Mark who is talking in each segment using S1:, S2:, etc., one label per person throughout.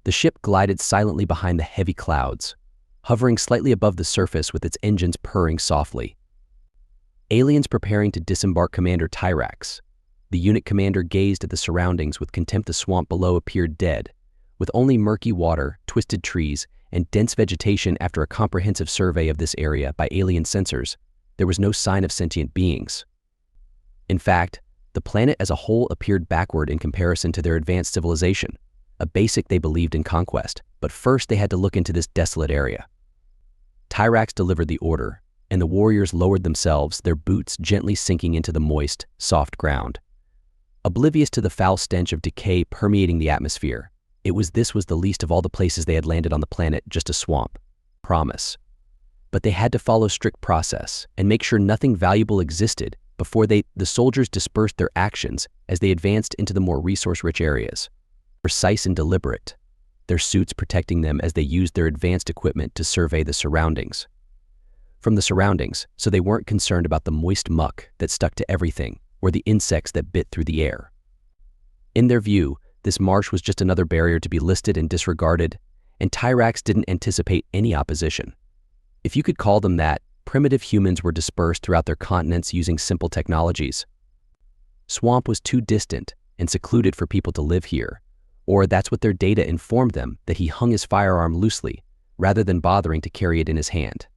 S1: The ship glided silently behind the heavy clouds, hovering slightly above the surface with its engines purring softly. Aliens preparing to disembark Commander Tyrax. The unit commander gazed at the surroundings with contempt. The swamp below appeared dead, with only murky water, twisted trees, and dense vegetation. After a comprehensive survey of this area by alien sensors, there was no sign of sentient beings. In fact, the planet as a whole appeared backward in comparison to their advanced civilization, a basic they believed in conquest. But first they had to look into this desolate area. Tyrax delivered the order, and the warriors lowered themselves, their boots gently sinking into the moist, soft ground. Oblivious to the foul stench of decay permeating the atmosphere, this was the least of all the places they had landed on the planet, just a swamp. Promise. But they had to follow strict process and make sure nothing valuable existed before the soldiers dispersed their actions as they advanced into the more resource-rich areas. Precise and deliberate, their suits protecting them as they used their advanced equipment to survey the surroundings. From the surroundings, so they weren't concerned about the moist muck that stuck to everything or the insects that bit through the air. In their view, this marsh was just another barrier to be listed and disregarded, and Tyrax didn't anticipate any opposition. If you could call them that, primitive humans were dispersed throughout their continents using simple technologies. Swamp was too distant and secluded for people to live here, or that's what their data informed them, that he hung his firearm loosely, rather than bothering to carry it in his hand.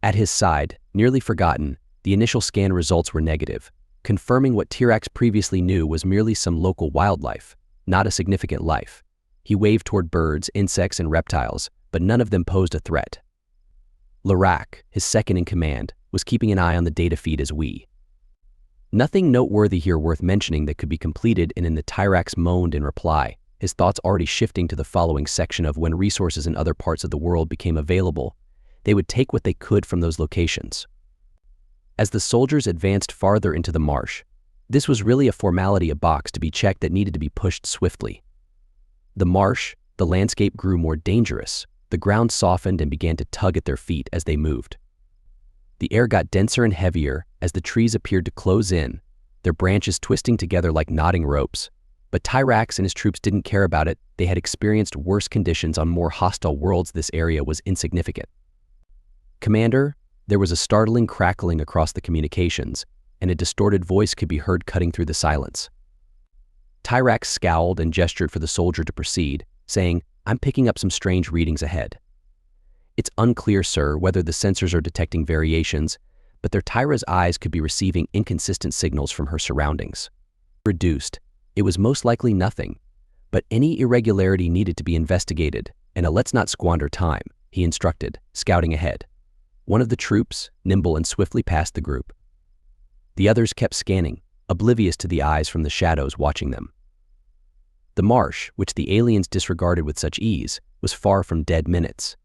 S1: At his side, nearly forgotten, the initial scan results were negative, confirming what Tyrax previously knew was merely some local wildlife, not a significant life. He waved toward birds, insects, and reptiles, but none of them posed a threat. Larac, his second in command, was keeping an eye on the data feed as we. Nothing noteworthy here worth mentioning that could be completed, and in the Tyrax moaned in reply, his thoughts already shifting to the following section of when resources in other parts of the world became available, they would take what they could from those locations. As the soldiers advanced farther into the marsh, this was really a formality, a box to be checked that needed to be pushed swiftly. The landscape grew more dangerous, the ground softened and began to tug at their feet as they moved. The air got denser and heavier as the trees appeared to close in, their branches twisting together like knotting ropes. But Tyrax and his troops didn't care about it. They had experienced worse conditions on more hostile worlds. This area was insignificant. Commander, there was a startling crackling across the communications, and a distorted voice could be heard cutting through the silence. Tyrax scowled and gestured for the soldier to proceed, saying, "I'm picking up some strange readings ahead." "It's unclear, sir, whether the sensors are detecting variations, but Tyra's eyes could be receiving inconsistent signals from her surroundings. Reduced, it was most likely nothing, but any irregularity needed to be investigated, and let's not squander time," he instructed, scouting ahead. One of the troops, nimble and swiftly passed the group. The others kept scanning, oblivious to the eyes from the shadows watching them. The marsh, which the aliens disregarded with such ease, was far from dead. Minutes.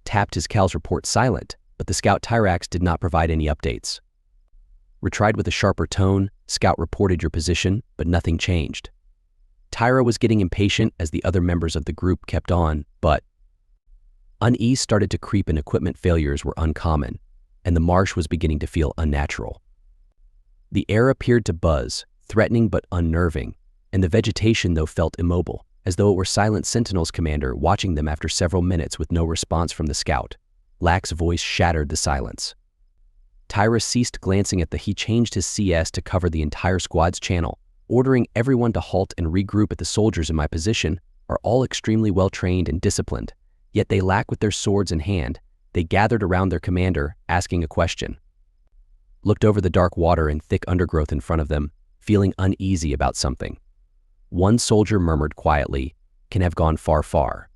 S1: Tapped his Cal's report silent, but the scout Tyrax did not provide any updates. Retried with a sharper tone, "Scout reported your position, but nothing changed." Tyra was getting impatient as the other members of the group kept on, but unease started to creep and equipment failures were uncommon, and the marsh was beginning to feel unnatural. The air appeared to buzz, threatening but unnerving, and the vegetation, though, felt immobile, as though it were silent sentinels. Commander, watching them after several minutes with no response from the scout. Lac's voice shattered the silence. Tyra ceased glancing at he changed his CS to cover the entire squad's channel, ordering everyone to halt and regroup. At the soldiers in my position are all extremely well trained and disciplined, yet they lack with their swords in hand. They gathered around their commander, asking a question. Looked over the dark water and thick undergrowth in front of them, feeling uneasy about something. One soldier murmured quietly, "Can have gone far."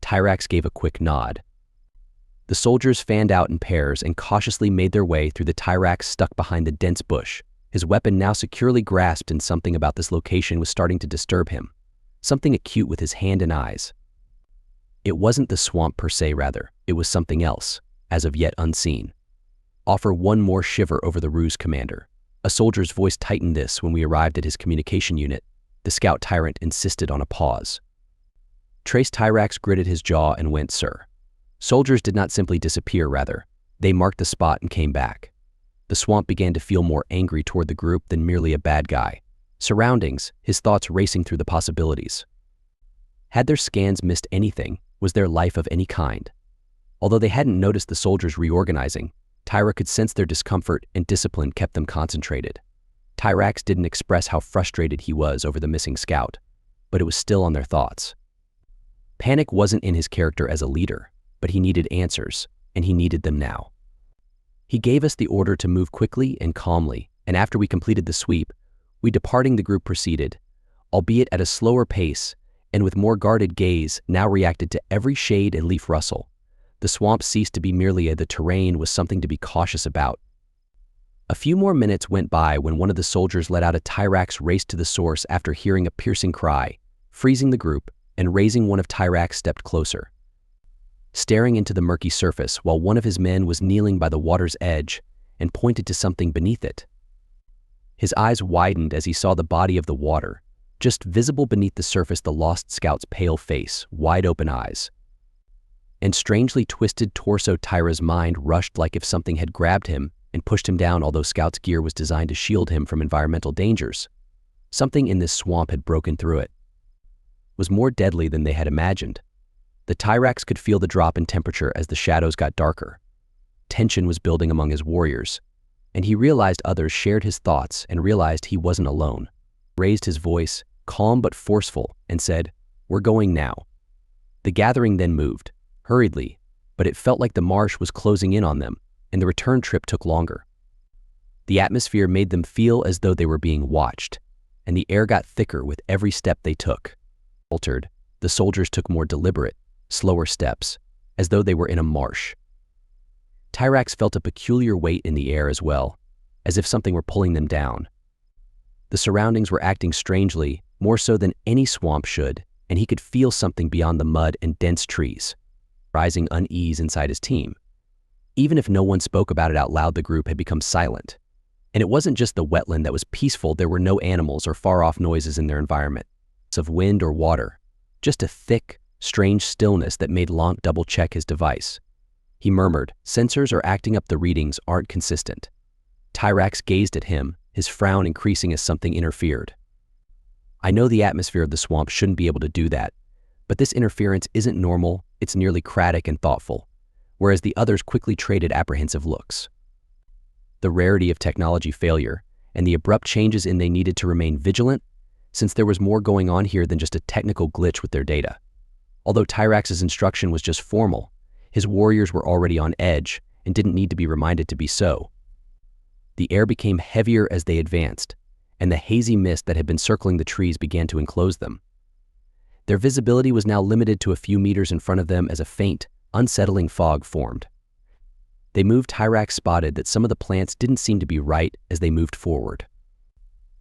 S1: Tyrax gave a quick nod. The soldiers fanned out in pairs and cautiously made their way through. The Tyrax stuck behind the dense bush, his weapon now securely grasped, and something about this location was starting to disturb him. Something acute with his hand and eyes. It wasn't the swamp per se, rather, it was something else, as of yet unseen. "Offer one more shiver over the ruse, Commander." A soldier's voice tightened. "This when we arrived at his communication unit." The scout tyrant insisted on a pause. Trace Tyrax gritted his jaw and went, "Sir." Soldiers did not simply disappear, rather. They marked the spot and came back. The swamp began to feel more angry toward the group than merely a bad guy. Surroundings, his thoughts racing through the possibilities. Had their scans missed anything? Was their life of any kind? Although they hadn't noticed the soldiers reorganizing, Tyra could sense their discomfort, and discipline kept them concentrated. Tyrax didn't express how frustrated he was over the missing scout, but it was still on their thoughts. Panic wasn't in his character as a leader, but he needed answers, and he needed them now. He gave us the order to move quickly and calmly, and after we completed the sweep, we departing the group proceeded, albeit at a slower pace, and with more guarded gaze, now reacted to every shade and leaf rustle. The swamp ceased to be merely the terrain was something to be cautious about. A few more minutes went by when one of the soldiers let out a Tyrax race to the source after hearing a piercing cry, freezing the group, and raising one of Tyrax stepped closer, staring into the murky surface while one of his men was kneeling by the water's edge and pointed to something beneath it. His eyes widened as he saw the body of the water, just visible beneath the surface the lost scout's pale face, wide-open eyes, and strangely twisted torso. Tyra's mind rushed like if something had grabbed him and pushed him down. Although Scout's gear was designed to shield him from environmental dangers, something in this swamp had broken through it. Was more deadly than they had imagined. The Tyrax could feel the drop in temperature as the shadows got darker. Tension was building among his warriors, and he realized others shared his thoughts and realized he wasn't alone. He raised his voice, calm but forceful, and said, "We're going now." The gathering then moved, hurriedly, but it felt like the marsh was closing in on them, and the return trip took longer. The atmosphere made them feel as though they were being watched, and the air got thicker with every step they took. Altered, the soldiers took more deliberate, slower steps, as though they were in a marsh. Tyrax felt a peculiar weight in the air as well, as if something were pulling them down. The surroundings were acting strangely, more so than any swamp should, and he could feel something beyond the mud and dense trees, rising unease inside his team. Even if no one spoke about it out loud, the group had become silent. And it wasn't just the wetland that was peaceful. There were no animals or far-off noises in their environment, of wind or water, just a thick, strange stillness that made Lonk double-check his device. He murmured, "Sensors are acting up, the readings aren't consistent." Tyrax gazed at him, his frown increasing as something interfered. "I know the atmosphere of the swamp shouldn't be able to do that, but this interference isn't normal. It's nearly cratic and thoughtful," whereas the others quickly traded apprehensive looks. The rarity of technology failure and the abrupt changes in they needed to remain vigilant, since there was more going on here than just a technical glitch with their data. Although Tyrax's instruction was just formal, his warriors were already on edge and didn't need to be reminded to be so. The air became heavier as they advanced, and the hazy mist that had been circling the trees began to enclose them. Their visibility was now limited to a few meters in front of them as a faint, unsettling fog formed. They moved. Tyrax spotted that some of the plants didn't seem to be right as they moved forward.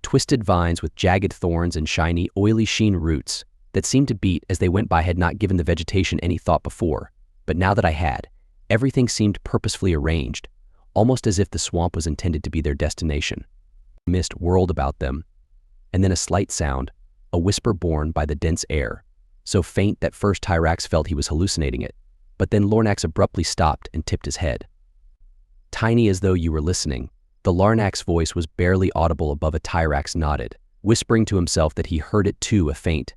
S1: Twisted vines with jagged thorns and shiny, oily sheen roots that seemed to beat as they went by had not given the vegetation any thought before, but now that I had, everything seemed purposefully arranged, almost as if the swamp was intended to be their destination. Mist whirled about them, and then a slight sound, a whisper borne by the dense air, so faint that first Tyrax felt he was hallucinating it, but then Lornax abruptly stopped and tipped his head. Tiny as though you were listening, the Larnax's voice was barely audible above a Tyrax nodded, whispering to himself that he heard it too, a faint,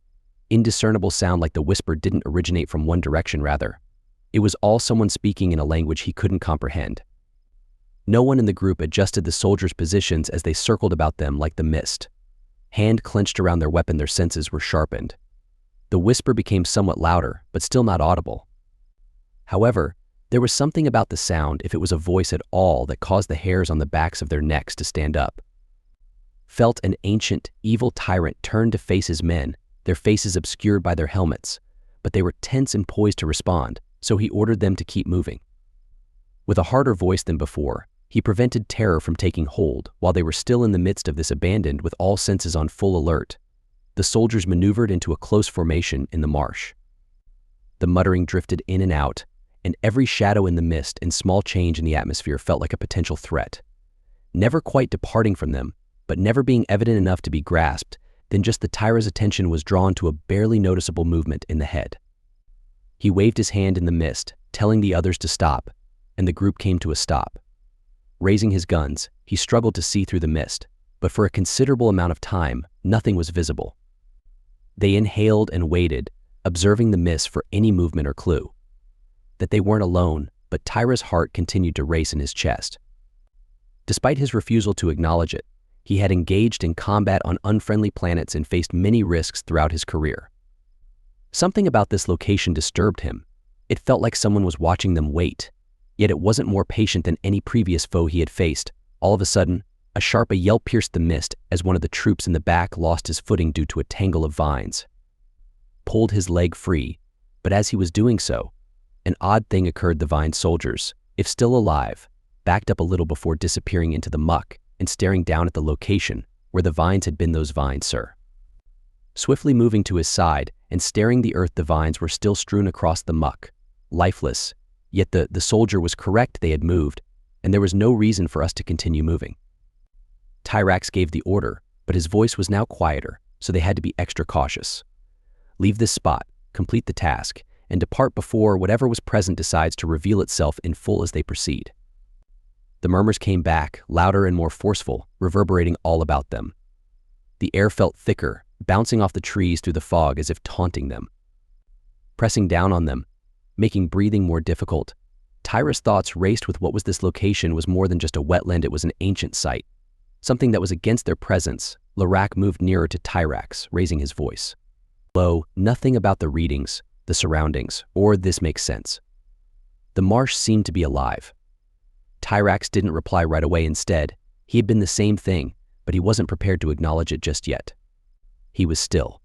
S1: indiscernible sound like the whisper didn't originate from one direction rather. It was all someone speaking in a language he couldn't comprehend. No one in the group adjusted the soldiers' positions as they circled about them like the mist. Hand clenched around their weapon, their senses were sharpened. The whisper became somewhat louder, but still not audible. However, there was something about the sound, if it was a voice at all, that caused the hairs on the backs of their necks to stand up. Felt an ancient, evil tyrant turn to face his men, their faces obscured by their helmets, but they were tense and poised to respond, so he ordered them to keep moving. With a harder voice than before, he prevented terror from taking hold while they were still in the midst of this, abandoned with all senses on full alert. The soldiers maneuvered into a close formation in the marsh. The muttering drifted in and out, and every shadow in the mist and small change in the atmosphere felt like a potential threat. Never quite departing from them, but never being evident enough to be grasped, then just the Tyra's attention was drawn to a barely noticeable movement in the head. He waved his hand in the mist, telling the others to stop, and the group came to a stop. Raising his guns, he struggled to see through the mist, but for a considerable amount of time, nothing was visible. They inhaled and waited, observing the mist for any movement or clue. That they weren't alone, but Tyra's heart continued to race in his chest. Despite his refusal to acknowledge it, he had engaged in combat on unfriendly planets and faced many risks throughout his career. Something about this location disturbed him. It felt like someone was watching them wait, yet it wasn't more patient than any previous foe he had faced. All of a sudden, a yell pierced the mist as one of the troops in the back lost his footing due to a tangle of vines. Pulled his leg free, but as he was doing so, an odd thing occurred. The vine soldiers, if still alive, backed up a little before disappearing into the muck and staring down at the location where the vines had been. Those vines, sir. Swiftly moving to his side and staring the earth, the vines were still strewn across the muck, lifeless, yet the soldier was correct. They had moved, and there was no reason for us to continue moving. Tyrax gave the order, but his voice was now quieter, so they had to be extra cautious. Leave this spot, complete the task, and depart before whatever was present decides to reveal itself in full as they proceed. The murmurs came back, louder and more forceful, reverberating all about them. The air felt thicker, bouncing off the trees through the fog as if taunting them. Pressing down on them, making breathing more difficult, Tyra's thoughts raced with what was this location. Was more than just a wetland, it was an ancient site. Something that was against their presence. Larak moved nearer to Tyrax, raising his voice. Low, nothing about the readings, the surroundings, or this makes sense. The marsh seemed to be alive. Tyrax didn't reply right away. Instead, he had been the same thing, but he wasn't prepared to acknowledge it just yet. He was still,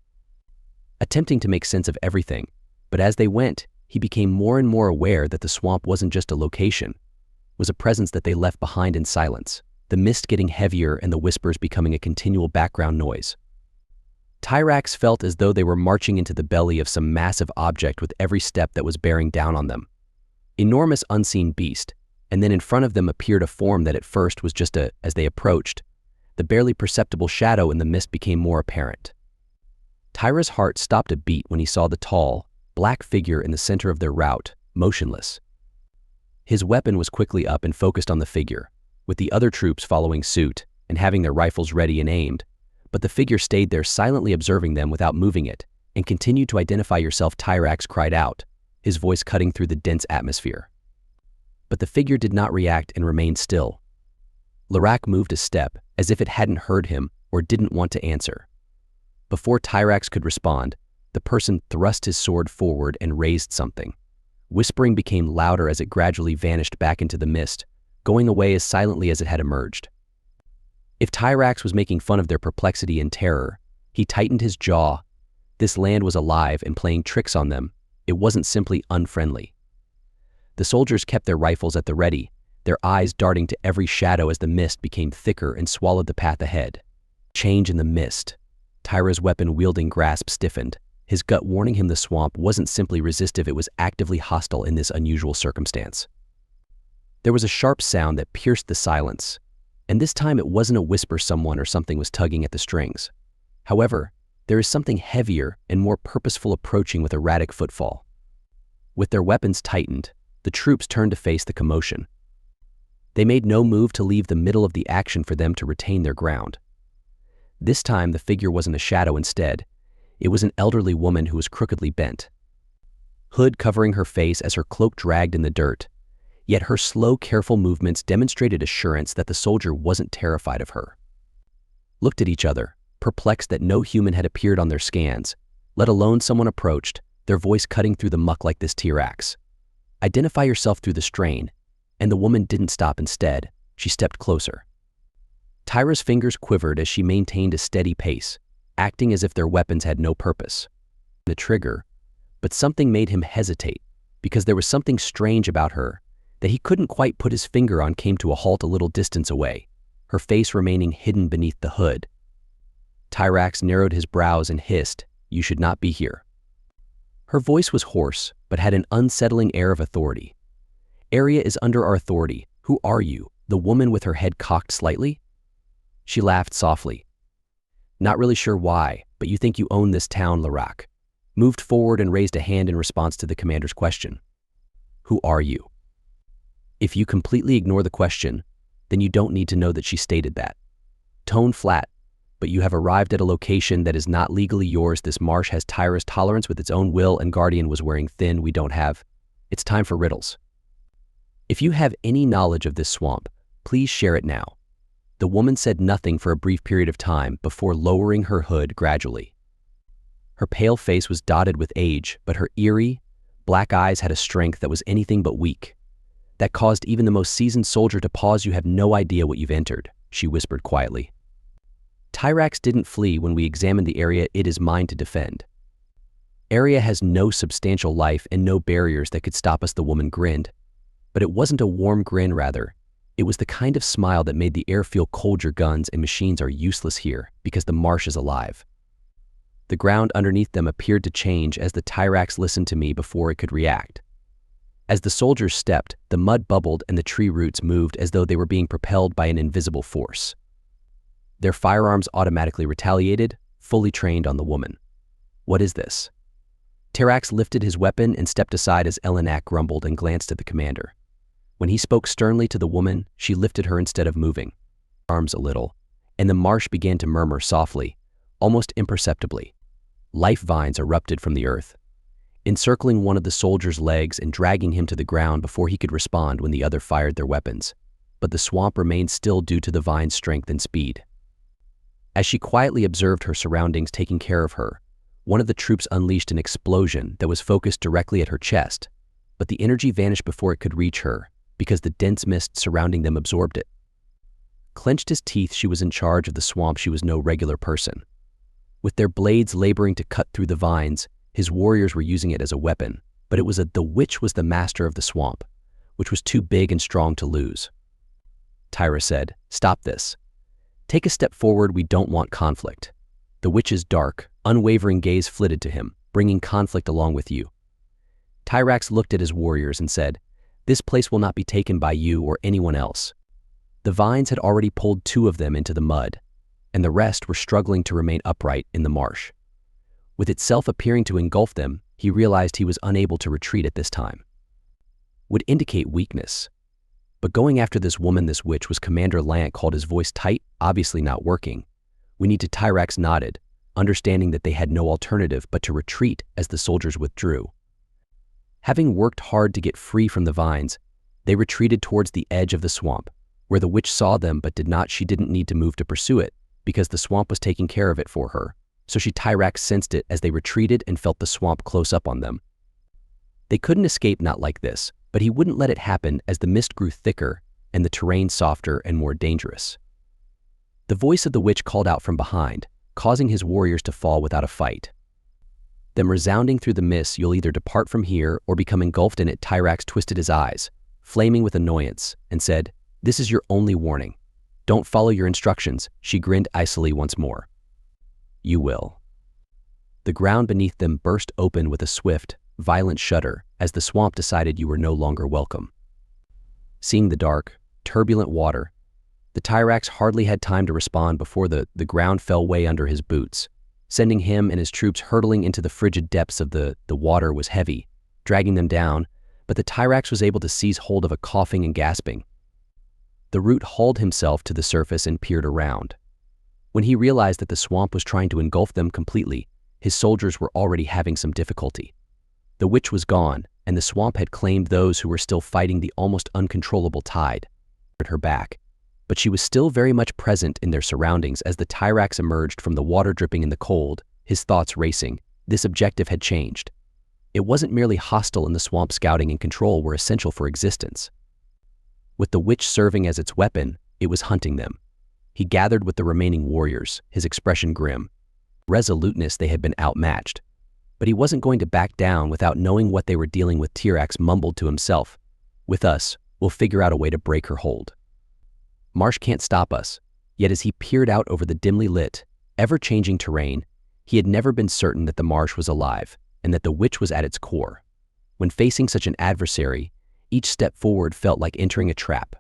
S1: attempting to make sense of everything, but as they went, he became more and more aware that the swamp wasn't just a location, it was a presence that they left behind in silence, the mist getting heavier and the whispers becoming a continual background noise. Tyrax felt as though they were marching into the belly of some massive object with every step that was bearing down on them. Enormous unseen beast, and then in front of them appeared a form that at first was just as they approached, the barely perceptible shadow in the mist became more apparent. Tyra's heart stopped a beat when he saw the tall, black figure in the center of their route, motionless. His weapon was quickly up and focused on the figure, with the other troops following suit and having their rifles ready and aimed, but the figure stayed there silently observing them without moving it and continued to identify yourself. Tyrax cried out, his voice cutting through the dense atmosphere. But the figure did not react and remained still. Larak moved a step as if it hadn't heard him or didn't want to answer. Before Tyrax could respond, the person thrust his sword forward and raised something. Whispering became louder as it gradually vanished back into the mist, going away as silently as it had emerged. If Tyrax was making fun of their perplexity and terror, he tightened his jaw. This land was alive and playing tricks on them. It wasn't simply unfriendly. The soldiers kept their rifles at the ready, their eyes darting to every shadow as the mist became thicker and swallowed the path ahead. Change in the mist. Tyra's weapon-wielding grasp stiffened, his gut warning him the swamp wasn't simply resistive, it was actively hostile in this unusual circumstance. There was a sharp sound that pierced the silence, and this time it wasn't a whisper someone or something was tugging at the strings. However, there is something heavier and more purposeful approaching with erratic footfall. With their weapons tightened, the troops turned to face the commotion. They made no move to leave the middle of the action for them to retain their ground. This time the figure wasn't a shadow. Instead, it was an elderly woman who was crookedly bent, hood covering her face as her cloak dragged in the dirt, yet her slow, careful movements demonstrated assurance that the soldier wasn't terrified of her. Looked at each other, perplexed that no human had appeared on their scans, let alone someone approached, their voice cutting through the muck like this. Tyrax, identify yourself through the strain, and the woman didn't stop. Instead, she stepped closer. Tyra's fingers quivered as she maintained a steady pace, acting as if their weapons had no purpose. The trigger, but something made him hesitate, because there was something strange about her that he couldn't quite put his finger on. Came to a halt a little distance away, her face remaining hidden beneath the hood. Tyrax narrowed his brows and hissed, "You should not be here." Her voice was hoarse, but had an unsettling air of authority. "Area is under our authority. Who are you?" The woman with her head cocked slightly. She laughed softly. "Not really sure why, but you think you own this town." Larak moved forward and raised a hand in response to the commander's question. "Who are you?" If you completely ignore the question, then you don't need to know that she stated that. Tone flat, but you have arrived at a location that is not legally yours. This marsh has Tyra's tolerance with its own will, and Guardian was wearing thin. We don't have. It's time for riddles. If you have any knowledge of this swamp, please share it now. The woman said nothing for a brief period of time before lowering her hood gradually. Her pale face was dotted with age, but her eerie, black eyes had a strength that was anything but weak. That caused even the most seasoned soldier to pause. You have no idea what you've entered, she whispered quietly. Tyrax didn't flee when we examined the area. It is mine to defend. Area has no substantial life and no barriers that could stop us, the woman grinned. But it wasn't a warm grin, rather. It was the kind of smile that made the air feel cold. Your guns and machines are useless here because the marsh is alive. The ground underneath them appeared to change as the Tyrax listened to me before it could react. As the soldiers stepped, the mud bubbled and the tree roots moved as though they were being propelled by an invisible force. Their firearms automatically retaliated, fully trained on the woman. What is this? Tyrax lifted his weapon and stepped aside as Elenak grumbled and glanced at the commander. When he spoke sternly to the woman, she lifted her instead of moving arms a little, and the marsh began to murmur softly, almost imperceptibly. Life vines erupted from the earth, encircling one of the soldier's legs and dragging him to the ground before he could respond when the other fired their weapons. But the swamp remained still due to the vine's strength and speed. As she quietly observed her surroundings taking care of her, one of the troops unleashed an explosion that was focused directly at her chest, but the energy vanished before it could reach her because the dense mist surrounding them absorbed it. Clenched his teeth, she was in charge of the swamp. She was no regular person. With their blades laboring to cut through the vines, his warriors were using it as a weapon, but the witch was the master of the swamp, which was too big and strong to lose. Tyra said, "Stop this. Take a step forward. We don't want conflict." The witch's dark, unwavering gaze flitted to him, bringing conflict along with you. Tyrax looked at his warriors and said, "This place will not be taken by you or anyone else." The vines had already pulled 2 of them into the mud, and the rest were struggling to remain upright in the marsh. With itself appearing to engulf them, he realized he was unable to retreat at this time. Would indicate weakness. But going after this woman, this witch, was Commander Lant called, his voice tight, obviously not working. "We need to." Tyrax nodded, understanding that they had no alternative but to retreat as the soldiers withdrew. Having worked hard to get free from the vines, they retreated towards the edge of the swamp, where the witch saw them but did not. She didn't need to move to pursue it, because the swamp was taking care of it for her. So Tyrax sensed it as they retreated and felt the swamp close up on them. They couldn't escape, not like this, but he wouldn't let it happen as the mist grew thicker and the terrain softer and more dangerous. The voice of the witch called out from behind, causing his warriors to fall without a fight. Them resounding through the mist, "You'll either depart from here or become engulfed in it." Tyrax twisted his eyes, flaming with annoyance, and said, "This is your only warning. Don't follow your instructions." She grinned icily once more. "You will." The ground beneath them burst open with a swift, violent shudder as the swamp decided you were no longer welcome. Seeing the dark, turbulent water, the Tyrax hardly had time to respond before the ground fell way under his boots, sending him and his troops hurtling into the frigid depths of the water was heavy, dragging them down, but the Tyrax was able to seize hold of a coughing and gasping. The root hauled himself to the surface and peered around. When he realized that the swamp was trying to engulf them completely, his soldiers were already having some difficulty. The witch was gone, and the swamp had claimed those who were still fighting the almost uncontrollable tide at her back. But she was still very much present in their surroundings as the Tyrax emerged from the water dripping in the cold, his thoughts racing. This objective had changed. It wasn't merely hostile in the swamp. Scouting and control were essential for existence. With the witch serving as its weapon, it was hunting them. He gathered with the remaining warriors, his expression grim. Resoluteness, they had been outmatched. But he wasn't going to back down without knowing what they were dealing with. Tyrax mumbled to himself, "With us, we'll figure out a way to break her hold. Marsh can't stop us." Yet as he peered out over the dimly lit, ever-changing terrain, he had never been certain that the marsh was alive and that the witch was at its core. When facing such an adversary, each step forward felt like entering a trap.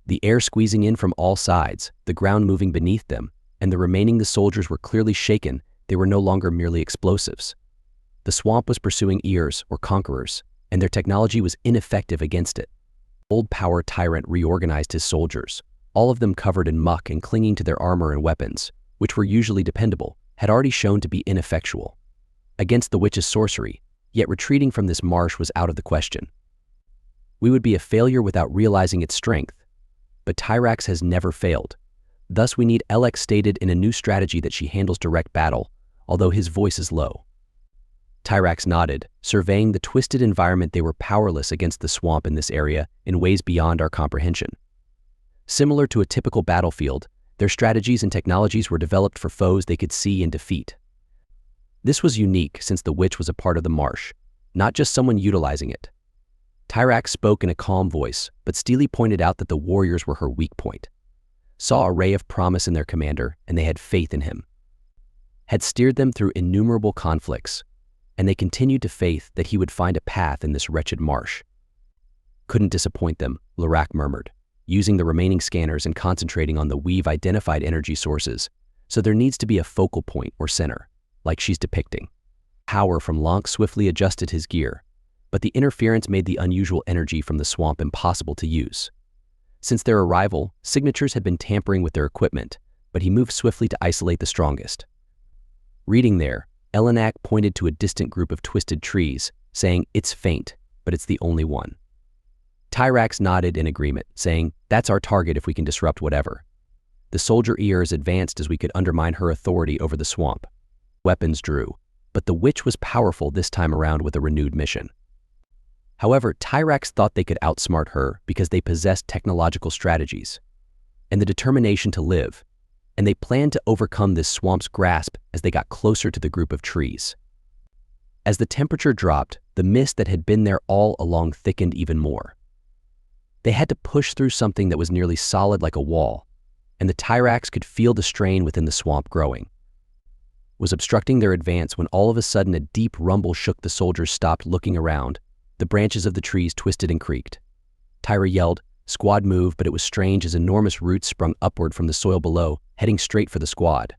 S1: The air squeezing in from all sides, the ground moving beneath them, and the soldiers were clearly shaken. They were no longer merely explosives. The swamp was pursuing ears or conquerors, and their technology was ineffective against it. Old power tyrant reorganized his soldiers, all of them covered in muck and clinging to their armor and weapons, which were usually dependable, had already shown to be ineffectual against the witch's sorcery, yet retreating from this marsh was out of the question. We would be a failure without realizing its strength, but Tyrax has never failed. Thus we need LX stated in a new strategy that she handles direct battle, although his voice is low. Tyrax nodded, surveying the twisted environment. They were powerless against the swamp in this area in ways beyond our comprehension. Similar to a typical battlefield, their strategies and technologies were developed for foes they could see and defeat. This was unique since the witch was a part of the marsh, not just someone utilizing it. Tyrax spoke in a calm voice, but Steely pointed out that the warriors were her weak point. Saw a ray of promise in their commander, and they had faith in him. Had steered them through innumerable conflicts, and they continued to faith that he would find a path in this wretched marsh. Couldn't disappoint them, Lirac murmured, using the remaining scanners and concentrating on the we've identified energy sources, so there needs to be a focal point or center, like she's depicting. Power from Lonk swiftly adjusted his gear, but the interference made the unusual energy from the swamp impossible to use. Since their arrival, signatures had been tampering with their equipment, but he moved swiftly to isolate the strongest. Reading there, Elenak pointed to a distant group of twisted trees, saying, "It's faint, but it's the only one." Tyrax nodded in agreement, saying, "That's our target if we can disrupt whatever." The soldier ears advanced as we could undermine her authority over the swamp. Weapons drew, but the witch was powerful this time around with a renewed mission. However, Tyrax thought they could outsmart her because they possessed technological strategies and the determination to live, and they planned to overcome this swamp's grasp as they got closer to the group of trees. As the temperature dropped, the mist that had been there all along thickened even more. They had to push through something that was nearly solid like a wall, and the Tyrax could feel the strain within the swamp growing. Was obstructing their advance when all of a sudden a deep rumble shook. The soldiers stopped, looking around. The branches of the trees twisted and creaked. Tyra yelled, "Squad move," but it was strange as enormous roots sprung upward from the soil below, heading straight for the squad.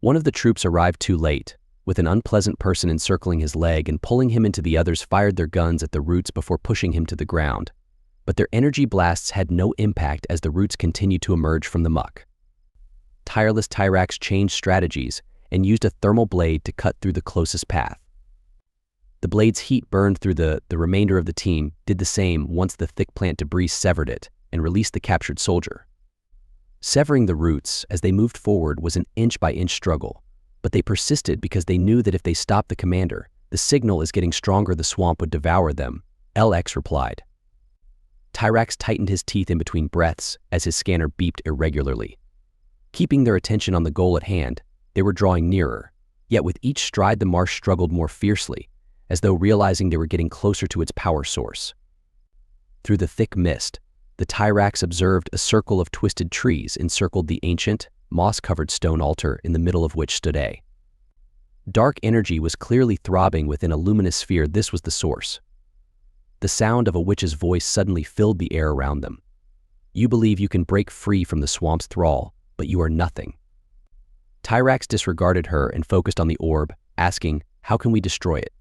S1: One of the troops arrived too late, with an unpleasant person encircling his leg and pulling him into the others fired their guns at the roots before pushing him to the ground. But their energy blasts had no impact as the roots continued to emerge from the muck. Tireless Tyrax changed strategies and used a thermal blade to cut through the closest path. The blade's heat burned through the remainder of the team, did the same once the thick plant debris severed it and released the captured soldier. Severing the roots as they moved forward was an inch-by-inch struggle, but they persisted because they knew that if they stopped the commander, the signal is getting stronger, the swamp would devour them, LX replied. Tyrax tightened his teeth in between breaths as his scanner beeped irregularly. Keeping their attention on the goal at hand, they were drawing nearer, yet with each stride the marsh struggled more fiercely, as though realizing they were getting closer to its power source. Through the thick mist, the Tyrax observed a circle of twisted trees encircled the ancient, moss-covered stone altar in the middle of which stood a dark energy was clearly throbbing within a luminous sphere. This was the source. The sound of a witch's voice suddenly filled the air around them. "You believe you can break free from the swamp's thrall, but you are nothing." Tyrax disregarded her and focused on the orb, asking, "How can we destroy it?"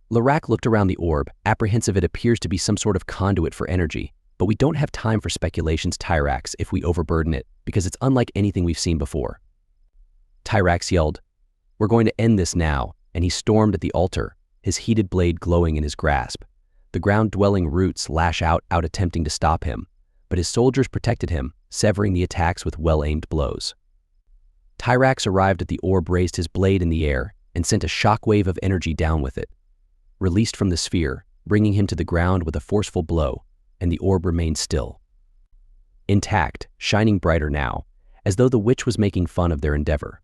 S1: Lirac looked around the orb, apprehensive. "It appears to be some sort of conduit for energy, but we don't have time for speculations, Tyrax, if we overburden it, because it's unlike anything we've seen before." Tyrax yelled, "We're going to end this now," and he stormed at the altar, his heated blade glowing in his grasp. The ground-dwelling roots lash out attempting to stop him, but his soldiers protected him, severing the attacks with well-aimed blows. Tyrax arrived at the orb, raised his blade in the air, and sent a shockwave of energy down with it. Released from the sphere, bringing him to the ground with a forceful blow, and the orb remained still. Intact, shining brighter now, as though the witch was making fun of their endeavor.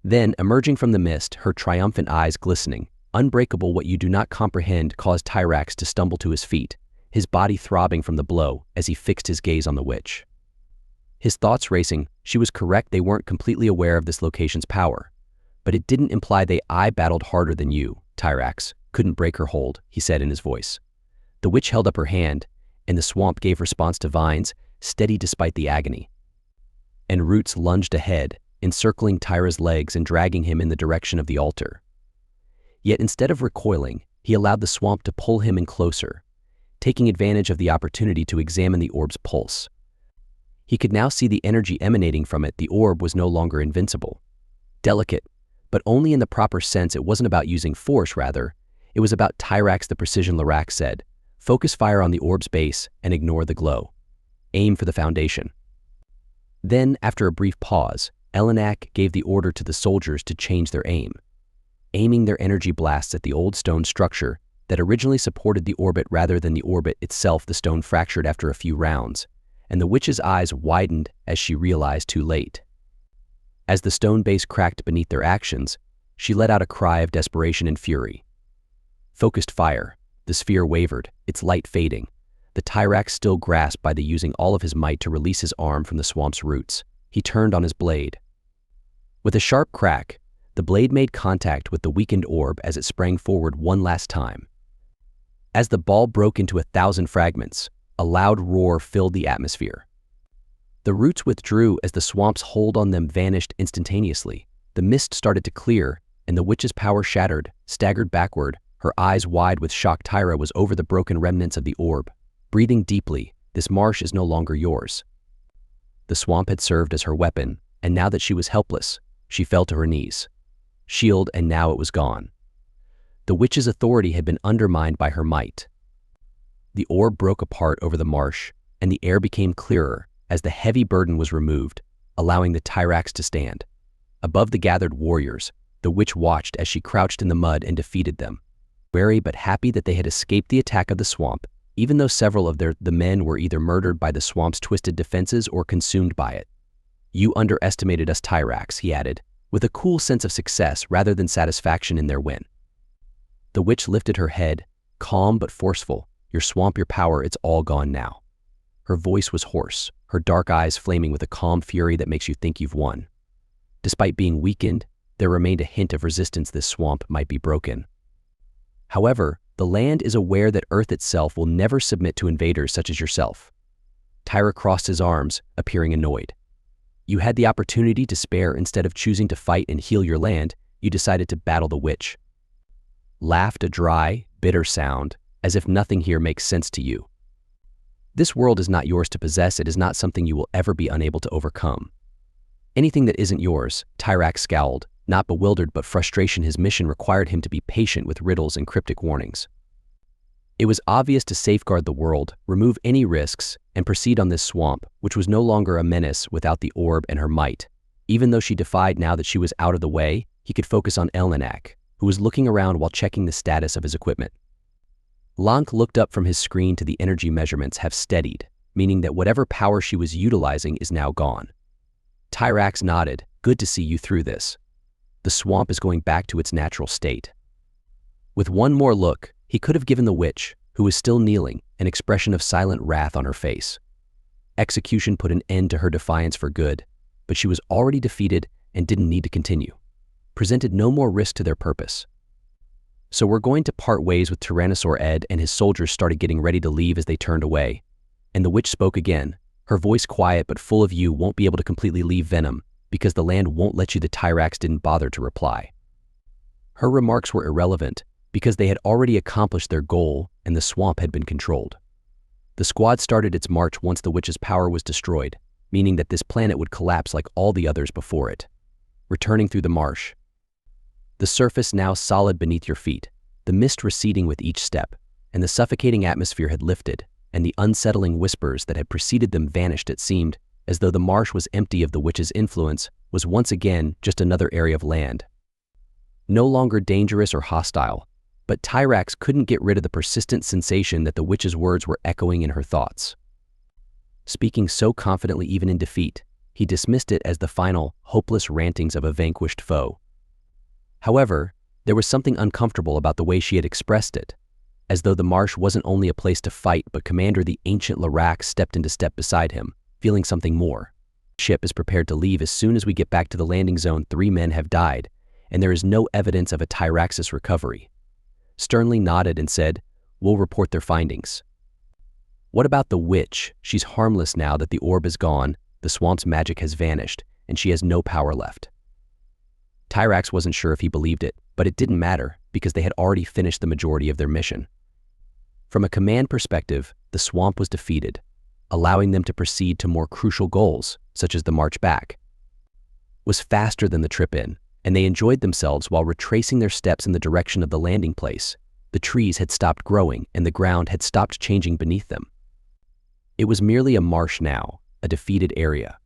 S1: Then, emerging from the mist, her triumphant eyes glistening, unbreakable. What you do not comprehend caused Tyrax to stumble to his feet, his body throbbing from the blow as he fixed his gaze on the witch. His thoughts racing, she was correct, they weren't completely aware of this location's power. But it didn't imply I battled harder than you, Tyrax. Couldn't break her hold, he said in his voice. The witch held up her hand, and the swamp gave response to vines, steady despite the agony. And roots lunged ahead, encircling Tyra's legs and dragging him in the direction of the altar. Yet instead of recoiling, he allowed the swamp to pull him in closer, taking advantage of the opportunity to examine the orb's pulse. He could now see the energy emanating from it. The orb was no longer invincible. Delicate, but only in the proper sense. It wasn't about using force, rather. It was about Tyrax. The precision Larax said, "Focus fire on the orb's base and ignore the glow. Aim for the foundation." Then, after a brief pause, Elenak gave the order to the soldiers to change their aim. Aiming their energy blasts at the old stone structure that originally supported the orbit rather than the orbit itself, the stone fractured after a few rounds, and the witch's eyes widened as she realized too late. As the stone base cracked beneath their actions, she let out a cry of desperation and fury. Focused fire. The sphere wavered, its light fading. The Tyrax still grasped by the using all of his might to release his arm from the swamp's roots. He turned on his blade. With a sharp crack, the blade made contact with the weakened orb as it sprang forward one last time. As the ball broke into 1,000 fragments, a loud roar filled the atmosphere. The roots withdrew as the swamp's hold on them vanished instantaneously. The mist started to clear, and the witch's power shattered, staggered backward, her eyes wide with shock. Tyra was over the broken remnants of the orb. Breathing deeply, "This marsh is no longer yours." The swamp had served as her weapon, and now that she was helpless, she fell to her knees. Shield, and now it was gone. The witch's authority had been undermined by her might. The orb broke apart over the marsh, and the air became clearer as the heavy burden was removed, allowing the Tyrax to stand. Above the gathered warriors, the witch watched as she crouched in the mud and defeated them. Wary but happy that they had escaped the attack of the swamp, even though several of the men were either murdered by the swamp's twisted defenses or consumed by it. "You underestimated us, Tyrax," he added, with a cool sense of success rather than satisfaction in their win. The witch lifted her head, calm but forceful. "Your swamp, your power, it's all gone now." Her voice was hoarse, her dark eyes flaming with a calm fury that makes you think you've won. Despite being weakened, there remained a hint of resistance. This swamp might be broken. However, the land is aware that Earth itself will never submit to invaders such as yourself. Tyra crossed his arms, appearing annoyed. "You had the opportunity to spare. Instead of choosing to fight and heal your land, you decided to battle the witch." Laughed a dry, bitter sound, as if nothing here makes sense to you. "This world is not yours to possess. It is not something you will ever be unable to overcome." "Anything that isn't yours," Tyrax scowled, not bewildered but frustration. His mission required him to be patient with riddles and cryptic warnings. It was obvious to safeguard the world, remove any risks, and proceed on this swamp, which was no longer a menace without the orb and her might. Even though she defied now that she was out of the way, he could focus on Elenak, who was looking around while checking the status of his equipment. Lank looked up from his screen to the energy measurements have steadied, meaning that whatever power she was utilizing is now gone. Tyrax nodded. "Good to see you through this. The swamp is going back to its natural state." With one more look, he could have given the witch, who was still kneeling, an expression of silent wrath on her face. Execution put an end to her defiance for good, but she was already defeated and didn't need to continue. Presented no more risk to their purpose. "So we're going to part ways with Tyrannosaur Ed," and his soldiers started getting ready to leave as they turned away. And the witch spoke again, her voice quiet but full of "You won't be able to completely leave Venom, because the land won't let you." The Tyrax didn't bother to reply. Her remarks were irrelevant, because they had already accomplished their goal and the swamp had been controlled. The squad started its march once the witch's power was destroyed, meaning that this planet would collapse like all the others before it. Returning through the marsh. The surface now solid beneath your feet, the mist receding with each step, and the suffocating atmosphere had lifted, and the unsettling whispers that had preceded them vanished. It seemed as though the marsh was empty of the witch's influence, was once again just another area of land. No longer dangerous or hostile, but Tyrax couldn't get rid of the persistent sensation that the witch's words were echoing in her thoughts. Speaking so confidently even in defeat, he dismissed it as the final, hopeless rantings of a vanquished foe. However, there was something uncomfortable about the way she had expressed it, as though the marsh wasn't only a place to fight, but Commander the ancient Larax stepped into step beside him, feeling something more. "Ship is prepared to leave as soon as we get back to the landing zone. 3 men have died, and there is no evidence of a Tyraxis recovery." Sternly nodded and said, "We'll report their findings." "What about the witch? She's harmless now that the orb is gone, the swamp's magic has vanished, and she has no power left." Tyrax wasn't sure if he believed it, but it didn't matter because they had already finished the majority of their mission. From a command perspective, the swamp was defeated. allowing them to proceed to more crucial goals, such as the march back. Was faster than the trip in, and they enjoyed themselves while retracing their steps in the direction of the landing place. The trees had stopped growing and the ground had stopped changing beneath them. It was merely a marsh now, a defeated area.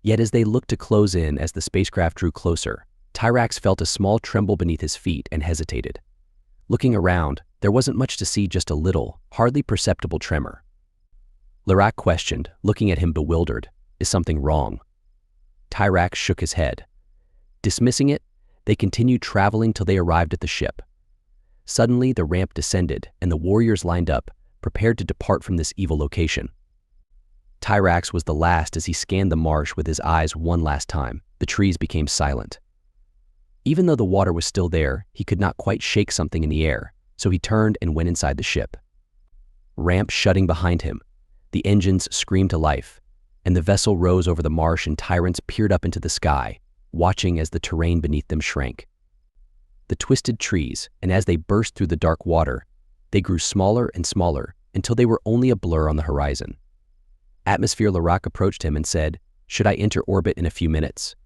S1: Yet as they looked to close in as the spacecraft drew closer, Tyrax felt a small tremble beneath his feet and hesitated. Looking around, there wasn't much to see, just a little, hardly perceptible tremor. Lirac questioned, looking at him bewildered, "Is something wrong?" Tyrax shook his head. Dismissing it, they continued traveling till they arrived at the ship. Suddenly, the ramp descended, and the warriors lined up, prepared to depart from this evil location. Tyrax was the last as he scanned the marsh with his eyes one last time. The trees became silent. Even though the water was still there, he could not quite shake something in the air, so he turned and went inside the ship. Ramp shutting behind him, the engines screamed to life, and the vessel rose over the marsh, and Tyrants peered up into the sky, watching as the terrain beneath them shrank. The twisted trees, and as they burst through the dark water, they grew smaller and smaller until they were only a blur on the horizon. Atmosphere Lirac approached him and said, "Should I enter orbit in a few minutes?"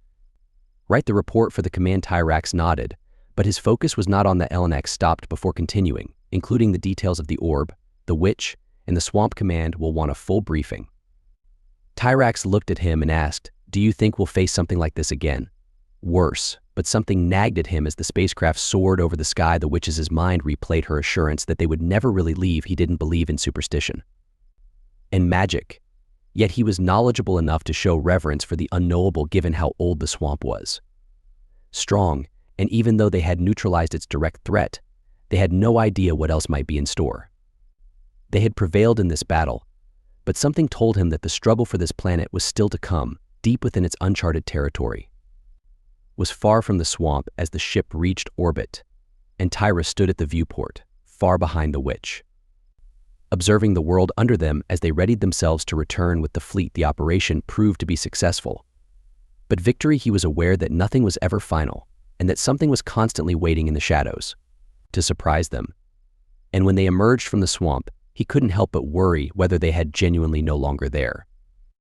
S1: "Write the report for the command." Tyrax nodded, but his focus was not on the LNX. Stopped before continuing, including the details of the orb, the witch, and the swamp. Command will want a full briefing. Tyrax looked at him and asked, "Do you think we'll face something like this again?" Worse, but something nagged at him as the spacecraft soared over the sky. The witch's mind replayed her assurance that they would never really leave. He didn't believe in superstition and magic, yet he was knowledgeable enough to show reverence for the unknowable given how old the swamp was. Strong, and even though they had neutralized its direct threat, they had no idea what else might be in store. They had prevailed in this battle, but something told him that the struggle for this planet was still to come, deep within its uncharted territory. Was far from the swamp as the ship reached orbit, and Tyra stood at the viewport, far behind the witch, observing the world under them as they readied themselves to return with the fleet. The operation proved to be successful. But victory, he was aware that nothing was ever final, and that something was constantly waiting in the shadows to surprise them. And when they emerged from the swamp, he couldn't help but worry whether they had genuinely no longer there.